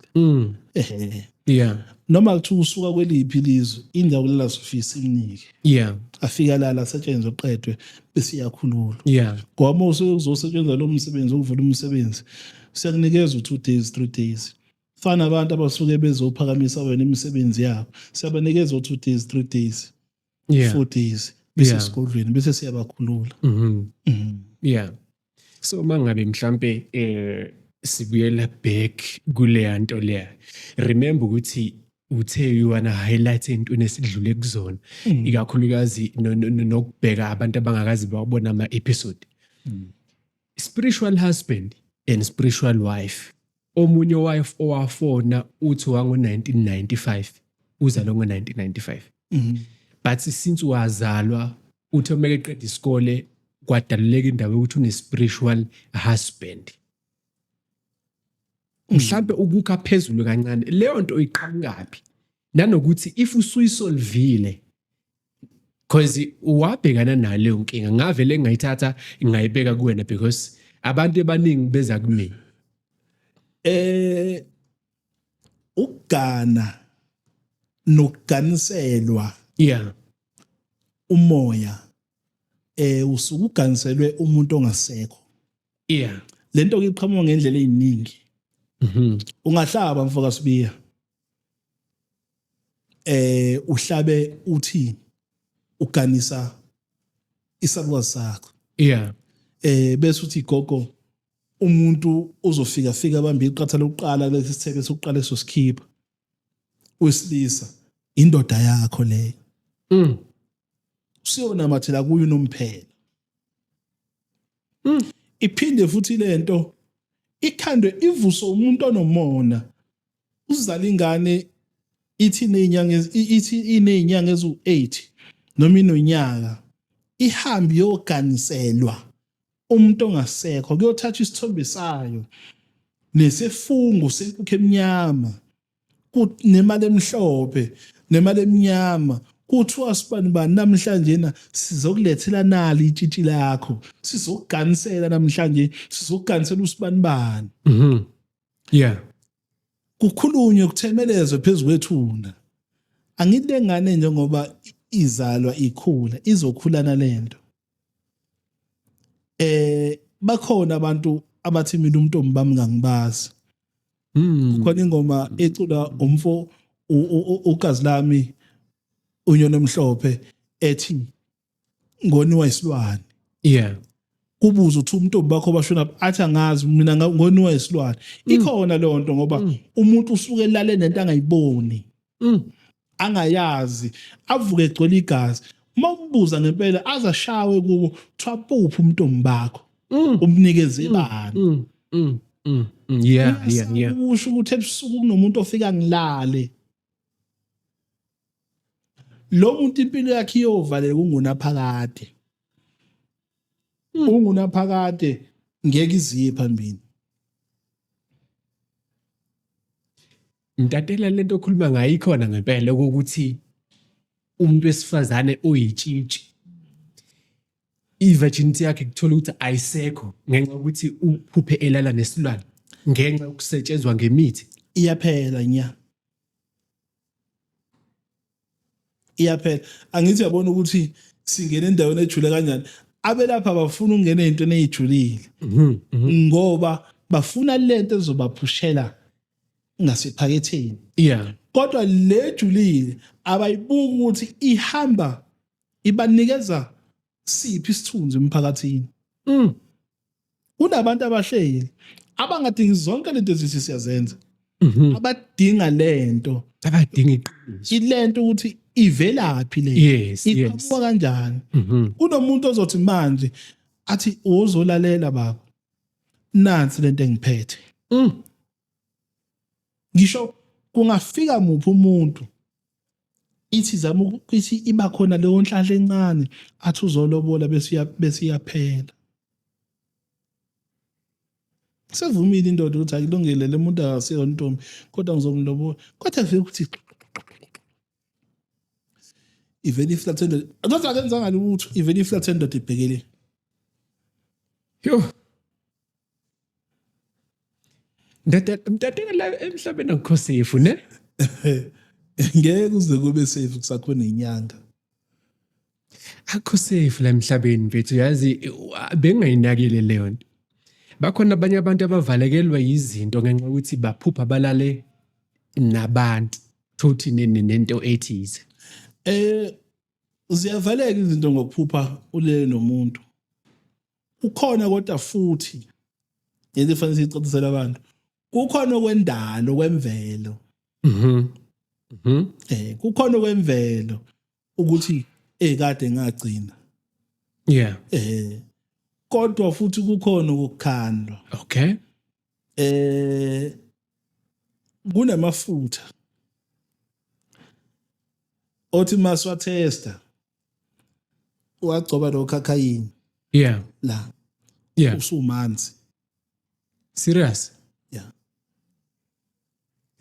Yeah. Noma kuthi usuka kweliphi ilizwe indawo lela sofisa imnike. Yeah. Afika la setshenzwe oqedwe bese iyakhululwa. Yeah. Ngoba uzosetshenzwa lo msebenzi ukuvula umsebenzi siyakunikeza 2 days 3 days. Fana abantu abasuke bezophakamisa wena imisebenzi yabo siyabanikeza 2 days 3 days. Yeah. 4 days bese Yeah. esikolweni bese siyabakhulula. Yeah. So mangabe mhlambe sibuyela back kule nto le. Remember ukuthi uthe you wanna highlight into nesidlule kuzona, ikakhulukazi nokubheka abantu abangakazi bawabona ama episode. Spiritual husband and spiritual wife. Omunye wife owafona uthi wango 1995 uzalwa ngo 1995. But since wazalwa uthi uma eqeda isikole kwadaluleka indawo ukuthi une spiritual husband. Mhlambe ukukha phezulu kancane leyo nto iqhamukapi nanokuthi if usuyisolvile because uwabhekana naleyo nkinga ngavele ngayithatha ngayibeka kuwena because abantu abaningi beza kimi. Ukugana nokuganiselwa Yeah. umoya usuke uganiselwe umuntu ongasekho. Yeah. Lento ke iqhamuka ngendlela eziningi. Ungahlaba mfoka sibiya. Uhlabe uthi uganisa isalukazi sakho. Yeah. Bese uthi gogo umuntu uzofika abambe iqatha lokuqala lesi sithebe sokuqala esosikhipha wesilisa indoda yakho leyo usiyonamathela kuyo unomphela iphinde futhi lento ikhandwe ivuswe umuntu onomona uzala ingane ithi inezinyanga ezu8 noma inonyaka ihambi yoganiselwa umuntu ongasekho kuyothatha isithombe sayo nesefungu senkukhu eminyama nemali emhlophe nemali eminyama kuthiwa sibani namhlanje na sizokulethela nali itshitshi lakho sizokuganisela namhlanje sizokuganisela usibani yeah kukhulunywe kuthemelezwe phezulu kwethuna angilengane njengoba izalwa ikhula izokhulana lento bakhona abantu abathi mina umuntu bami ngangibazi kukhona ingoma ecula umfo ugazi lami unyoni omhlophe ethi ngoniwa isilwane yeah kubuza uthi umuntu bakho bashona athi angazi mina ngoniwa isilwane ikhona leyo nto ngoba umuntu usuke elale nento angayiboni angayazi avuke egcwele igazi mawubuza ngempela azashawe kubo thwapuphi umuntu bakho umnikeze bani yeah usho ukuthi ebusuku kunomuntu ofika ngilale lo muntu impilo yakhe iyovaleka ungunaphakade ungunaphakade ngeke iziye phambili Ntatela lento okhuluma ngayo ikhona ngempela ukuthi umuntu wesifazane oyitshitshi i-virginity yakhe kuthola ukuthi ayisekho ngenxa ukuthi uphuphe elala nesilwane ngenxa yokusetshenzwa ngemithi iyaphela iyaphela angithi yabona ukuthi singena endaweni ejule kanjani abelapha bafuna ukungena ezintweni ezijulile ngoba bafuna lento ezobaphushela ngasephaketheni yeah kodwa lejulile abayibuki ukuthi ihamba ibanikeza siphi isithunzi emphakathini kunabantu abahleli abangadingi zonke lento ezithi siyazenza abadinga lento abadinga iqiniso ilento ukuthi ivelaphi le iqhamuka kanjani kunomuntu ozothi manje athi uzolalela baba nansi lento engiphethe ngisho kungafika muphi umuntu ithi zama ukuthi iba khona leyo nhlahla encane athi uzolobola bese iyaphela sevumile indoda ukuthi ayilungele le muntu akasiyo ntombi kodwa ngizomlobola kodwa vele ukuthi iveli flatendo adoda akenzanga lutho iveli flatendo ibhekele yo Mtatela la emhlabeni akukho safe ne ngeke kuze kube safe kusakhona inyanga akukho safe la emhlabeni mfethu yazi bengayinakile leyo nto bakhona abanye abantu abavalekelwa izinto ngenxa ukuthi baphupha balale nabantu futhi nento ethize ziyavaleka izinto ngokuphupha ulele nomuntu ukhona kodwa futhi yenzwe fanele sicacisela abantu kukhona okwendalo kwemvelo kukhona okwemvelo ukuthi kade ngagcina yeah kodwa futhi kukhona ukukhandwa okay kunamafutha othi maswa tester wagcoba lo cocaine yeah la yeah usumanzi serious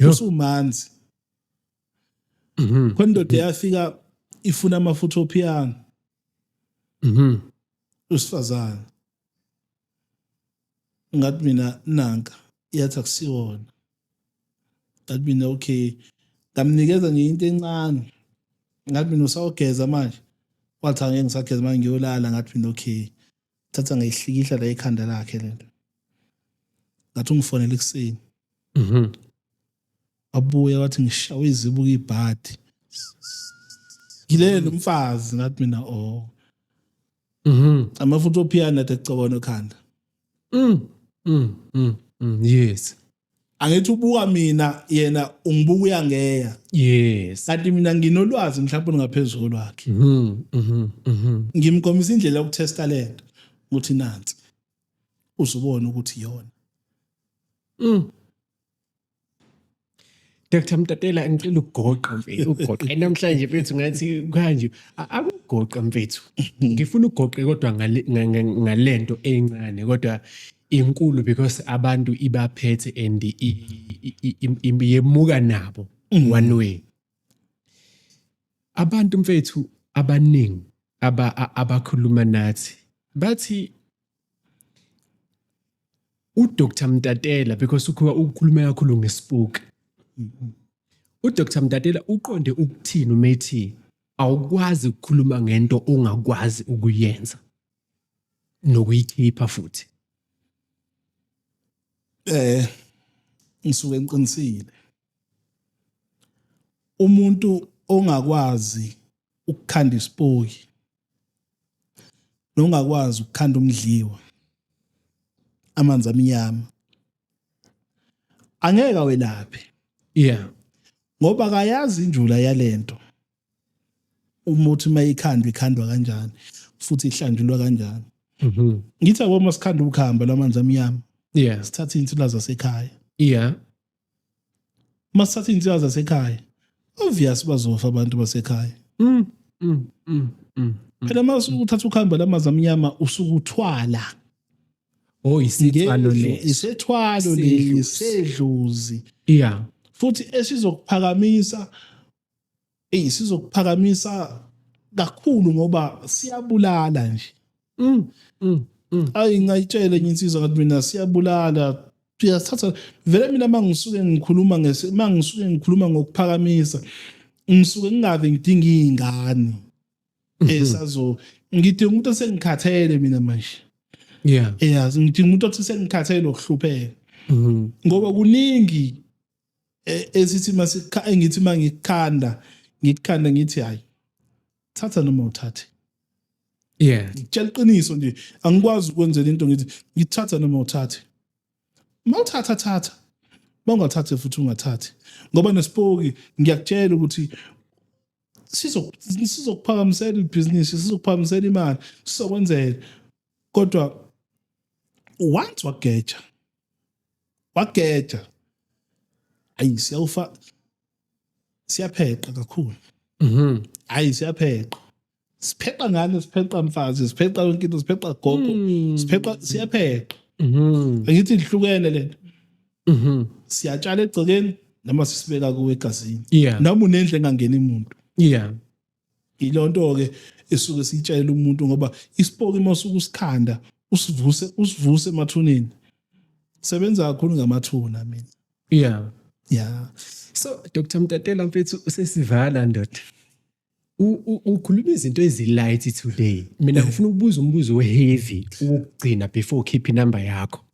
usumanzi kondoda yafika ifuna amafutha opiano usifazana ngathi mina nanka yathi akusiwona ngathi mina okay ngamnikeza nje into encane ngathi mina usawugeza manje wathi angeke ngisageza manje ngiyolala ngathi mina okay thatha ngayihlikihla la ekhanda lakhe lento ngathi ungifonela ekuseni abuya wathi ngishawe izibuko ibhadi ngilele nomfazi ngathi mina amafutha opiano athi ecabona ekhanda Yes. Angithi ubuka mina yena ungibuka uyangeya. Yes. Kanti mina nginolwazi mhlawumbe ngaphezulu kwakhe. Ngimkombisa indlela yokutesta lento ukuthi nansi uzobona ukuthi iyona. Dr. Mtatela ngicela ukugoqa mfethu, ugoqa. Namhlanje mfethu ngathi kanje akugoqa mfethu. Ngifuna ugoqe kodwa ngalento encane kodwa inkulu because abantu ibaphethe and yemuka nabo one way. Abantu mfethu abaningi abakhuluma nathi bathi uDr Mtatela because ukhuluma kakhulu ngespook. uDr Mtatela uqonde ukuthini umethi awukwazi ukukhuluma ngento ongakwazi ukuyenza nokuyikhipha futhi. Ngisuke ngiqinisile. Umuntu ongakwazi ukukhanda isipoki nongakwazi ukukhanda umdliwa amanzi amnyama angeke awelaphe. Yeah. Ngoba akayazi injula yalento. Umuthi mayikhandwa ikhandwa kanjani futhi ihlanjulwa kanjani. Ngithi abo masikhanda ukuhamba lamanzi amnyama. Yeah. Sithatha insila zasekhaya. Yeah. Masithatha insila zasekhaya. Obvious bazofa abantu basekhaya. Phela mase uthatha ukuhamba lamanzi amnyama usukuthwala. Oh isithwalo le. Isethwalo le sedluzi. Yeah. Futhi esizokuphakamisa sizokuphakamisa kakhulu ngoba siyabulala nje. Ayi ngayitshela enye insizwa ngathi mina siyabulala. Siyathatha vele mina mangisuke ngikhuluma ngokuphakamisa ngisuke ngingave ngidinga izingane ngidinga umuntu osengikhathele mina manje. Yeah. Ngidinga umuntu osengikhathele ukuhlupheka. Ngoba kuningi esithi ngithi mangikukhanda ngithi hayi thatha noma uthathe. Yeah. Ngitshela iqiniso nje angikwazi ukwenza into ngithi ngithatha noma uthathe. Mawuthatha bangathathe futhi ungathathi ngoba nespoki ngiyakutshela ukuthi sizokuphakamisela ibhizinisi sizokuphakamisela imali sizokwenzela kodwa once wageja ayi siyapheqa kakhulu. Ayi siyapheqa. Sipheqa ngane sipheqa mfazi sipheqa yonke into sipheqa gogo sipheqa siyapheqa. Angithi ihlukene lento. Siyatshala egcekeni noma sisibeka kuwe egazini. Noma unendle engangena umuntu. Yeah. Ilonto ke esuke sitshela umuntu ngoba isipoki masuku usikhanda usivuse emathuneni. Sebenza kakhulu ngamathuna mina. Yeah. Yeah. So Dr Mtatela mfethu usesivala ndoda. Ukhuluma izinto ezilight today. Mina ngifuna ukubuza umbuzo weheavy ukugcina before ukhipha inamba yakho.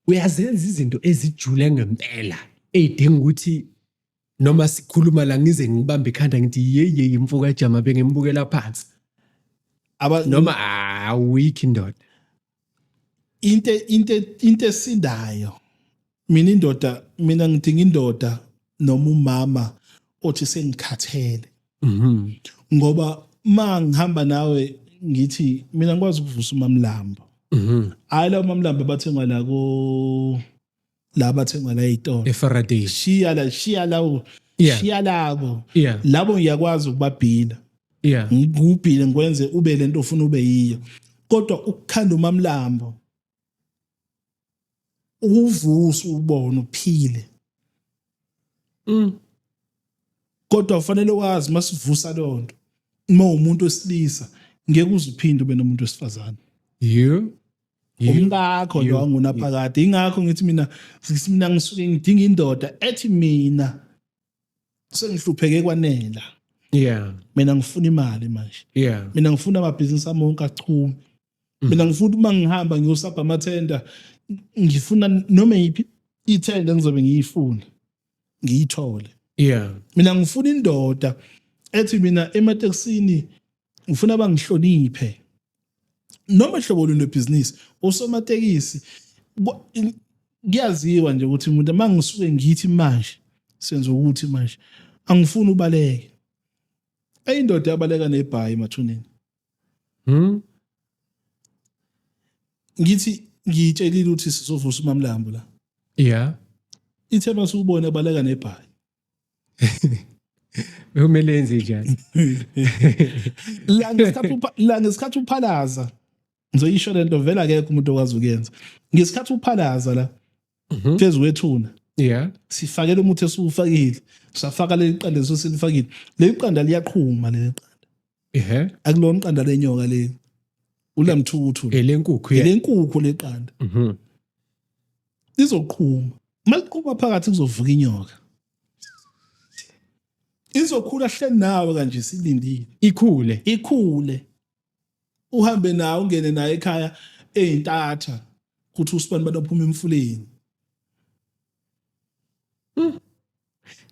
Uyazenza izinto ezijule ngempela edinga ukuthi noma sikhuluma la ngize ngibambe ikhanda ngithi yeye imfuka jama bengembukela phansi. Noma weak ndoda. Into esindayo. Mina ngidinga indoda noma umama othi sengikhathele. Ngoba ngihamba nawe ngithi mina ngikwazi ukuvusa uMamlambo. Hayi la uMamlambo bathengwa la bathengwa la ezitolo. eFaraday. Shiya labo. Labo ngiyakwazi ukubabhila. Yeah. Ngikubhile ngikwenze ube lento ofuna ube yiyo. Kodwa ukukhanda uMamlambo uvusa ubone uphile. Kodwa ufanele wazi masivusa lonto uma umuntu wesilisa ngeke uzuphinde ube nomuntu wesifazane. Umkakho lo angunaphakade ingakho ngithi mina ngisuke ngidinga indoda ethi mina sengihlupheke kwanela. Yeah. Mina ngifuna imali manje. Yeah. Mina ngifuna amabhizinisi amonke achume. Mina ngifuna uma ngihamba ngiyosapha amathenda ngifuna noma yiphi ithenda ngizobe ngiyifuna ngiyithole. Yeah. Mina ngifuna indoda ethi mina emateksini ngifuna abangihloniphe. noma ehlobo lwebhizinisi usomatekisi kuyaziwa nje ukuthi umuntu mangisuke ngithi manje senze ukuthi manje angifuni ubaleke ayindoda yabaleka nebhayi emathuneni ngithi ngitshelile ukuthi sizovusa uMamlambo la yeah ithe masubona abaleka nebhayi kumele enze njani la ngesikhathi uphalaza ngizoyisho lento vela akekho umuntu okwazi ukuyenza ngesikhathi uphalaza la phezulu kwethuna yeah sifakele umuthi esiwufakile safaka leli qanda esosilifakile leli qanda liyaqhuma leli qanda akulona iqanda lenyoka leli ulamthuthu elenkukhu elenkukhu leqanda lizoqhuma maliqhuma phakathi kuzovuka inyoka izokhula hleli nawe kanje silindile ikhule uhambe nawe ungene naye ekhaya eyintatha kuthi usibani banophuma emfuleni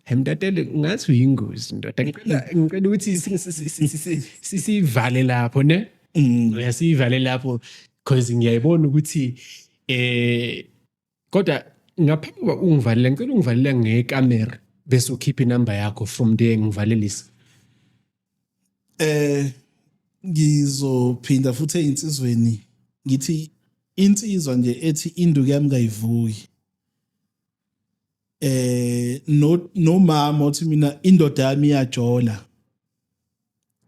Hemdatele ngathi uyingozi ndoda ngicela ukuthi sivale lapho ne uyasivale lapho because ngiyayibona ukuthi kodwa ngaphambi kokuba ungivalele ngicela ungivalele ngekamera bese ukhipha inamba yakho from there ngivalelisa ngizophinda futhi einsizweni ngithi insizwa nje ethi induku yami kayivuki no mama uthi mina indoda yami iyajola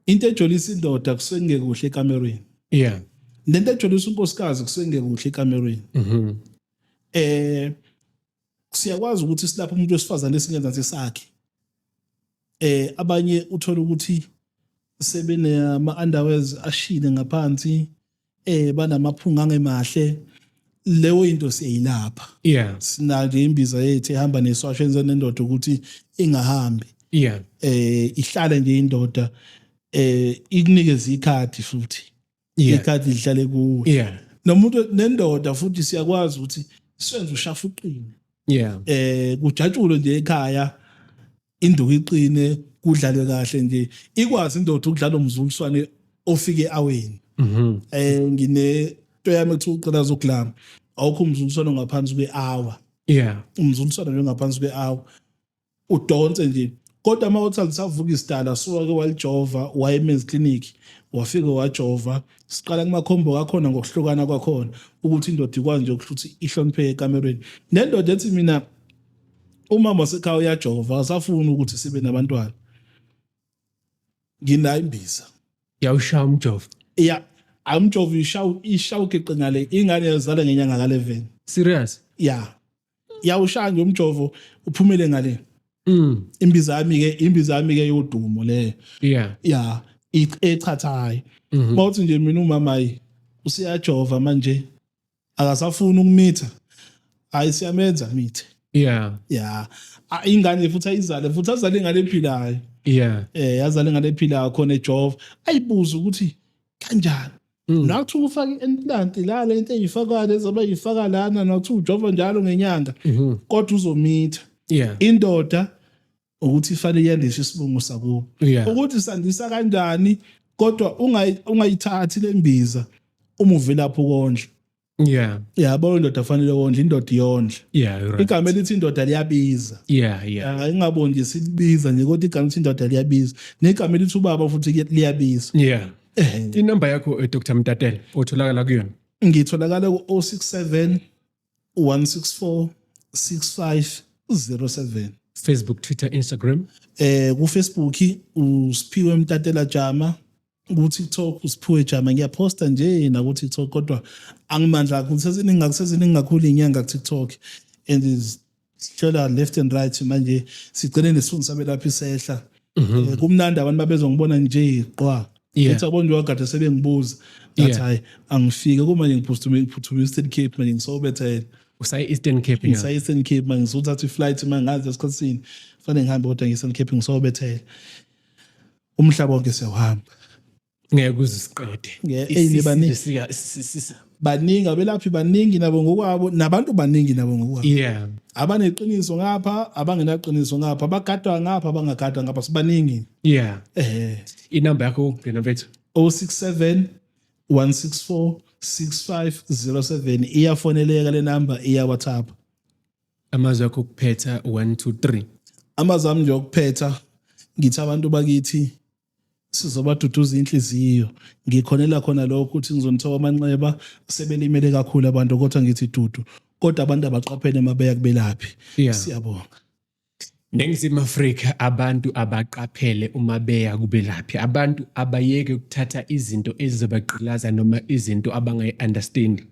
into ejolisa indoda kusuke ngeke kuhle ekamereni yeah lento ejolisa unkosikazi kusuke ngeke kuhle ekamereni siyakwazi ukuthi silapha umuntu wesifazane esingenza sesakhe abanye uthola ukuthi sebenama underwears ashile ngaphansi banamaphunga angemahle leyo into siyayilapha yeah sinale imbiza yethu ehamba neswasho enze nendoda ukuthi ingahambi yeah ihlale nje indoda ikunikeza ikhadi futhi ikhadi lihlale kuwe yeah nomuntu nendoda futhi siyakwazi ukuthi senze ushafu uqine yeah kujatshulwe nje ekhaya induku iqine kudlalwe kahle nje ikwazi indoda ukudlala umzuliswane ofike aweni ngine to yami ethi uqala zokulama awukho umzuliswane ngaphansi kwe-hour yeah umzuliswane nje ngaphansi kwe-hour udonse nje kodwa mawuthi alisavuka isidala suka walijova wayemezi clinic wafika wajova siqala kumakhombo kakhona ngokuhlukana kwakhona ukuthi indoda ikwazi nje ukuthi ihloniphe ekamereni nendoda ethi mina umama wasekhaya uyajova asafuna ukuthi sibe nabantwana nginayo imbiza yawushaya umjovo yeah amjovo ishawuke qingale ingane yazala ngenyanga ka11 serious yeah yawushaya nje umjovo uphumele ngale imbiza yami ke yodumo le yeah echathayo mawuthi nje mina umama usiyajova manje akasafuna ukumitha hayi siyamenza mithe yeah ingane futhi ayizale futhi azale ingane ephilayo yazale ingane ephilayo khona ejova ayibuza ukuthi kanjani nakuthi ufake implant la lento eyifakayo ezoba yifaka lana nakuthi ujova njalo ngenyanga kodwa uzomitha indoda ukuthi ifanele yandiswe isibungu sakubo ukuthi sandisa kanjani kodwa ungayithathi lembiza uma uvela lapho kondla yabo indoda fanele wondla indoda iyondla igama elithi indoda liyabiza ingaboni nje silibiza nje kodwa igama elithi indoda liyabiza negama elithi ubaba futhi liyabiza inamba yakho Dr. Mtatele otholakala kuyona ngitholakala ku 067 164 6507 Facebook, Twitter, Instagram ku Facebook uSiphiwe Mtatela Jama ku TikTok uSiphiwe Jama ngiyaposta nje na ku TikTok kodwa angimandla kusesiningi kakhulu inyanga ku TikTok and is hlola left and right manje sigcine nesifundisa belapha isehla kumnandi abantu babezongibona nje qwa ethi abona nje wakade sebengibuza ngathi hayi angifike kuma nje ngiphuthuma Eastern Cape manje ngisobethele usayi Eastern Cape ngisayi Eastern Cape manje ngizothatha iflight manje ngazi esikhatsini fanele ngihambe kodwa ngi-Eastern Cape ngisobethele umhlaba wonke siyahamba ngeke uzisiqede baningi abelaphi baningi nabo ngokwabo nabantu baningi nabo ngokwabo abaneqiniso ngapha abangenaqiniso ngapha abagadwa ngapha abangagadwa ngapha sibaningi inamba yakho ngena mfethu 067 1646507 iyafoneleka le number iya WhatsApp. Amazwi akho okuphetha 1 2 3. Amazami nje okuphetha ngithi abantu bakithi sizobaduduza inhliziyo ngikhonela khona lokho ukuthi ngizonithoba amanxeba sebelimele kakhulu abantu kodwa ngithi dudu kodwa abantu abaqaphele mabeya kubelaphi. Yeah. Siyabonga. Ningizimu Afrika abantu abaqaphele uma beya kubelaphi, abantu abayeke ukuthatha izinto ezizobagqilaza noma izinto abangayi-understand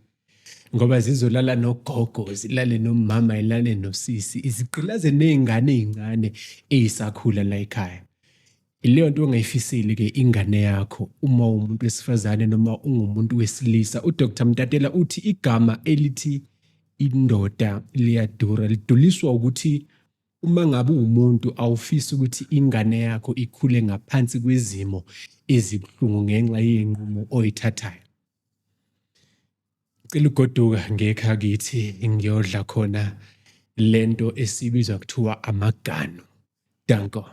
ngoba zizolala nogogo, zilale nomama, ilale nosisi, izigqilaze nezingane ezincane ezisakhula la ekhaya. Ileyo nto ongayifiseli ke ingane yakho uma umuntu wesifazane noma ungumuntu wesilisa. uDr Mtatela uthi igama elithi indoda liyadura, liduliswa ukuthi uma ngabe umuntu awufisi ukuthi ingane yakho ikhule ngaphansi kwezimo ezibuhlungu ngenxa yenqumo oyithathayo. Cela ugoduka ngekha kithi ngiyodla khona lento esibizwa kuthiwa amagano. Danko.